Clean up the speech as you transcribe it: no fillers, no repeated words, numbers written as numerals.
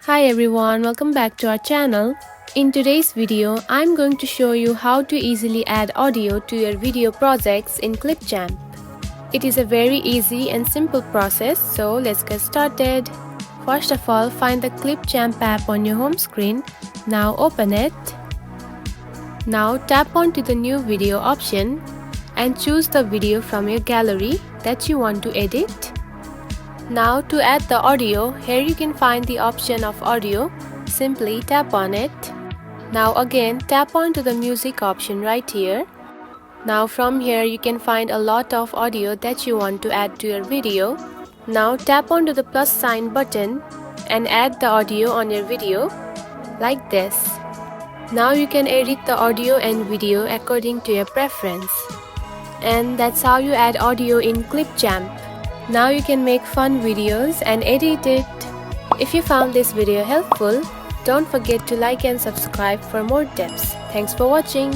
Hi everyone, welcome back to our channel. In today's video, I'm going to show you how to easily add audio to your video projects in Clipchamp. It is a very easy and simple process, so let's get started. First of all, find the Clipchamp app on your home screen. Now open it. Now tap onto the new video option and choose the video from your gallery that you want to edit. Now to add the audio, here you can find the option of audio. Simply tap on it. Now again tap onto the music option right here. Now from here you can find a lot of audio that you want to add to your video. Now tap onto the plus sign button and add the audio on your video like this. Now you can edit the audio and video according to your preference. And that's how you add audio in Clipchamp. Now you can make fun videos and edit it. If you found this video helpful, don't forget to like and subscribe for more tips. Thanks for watching.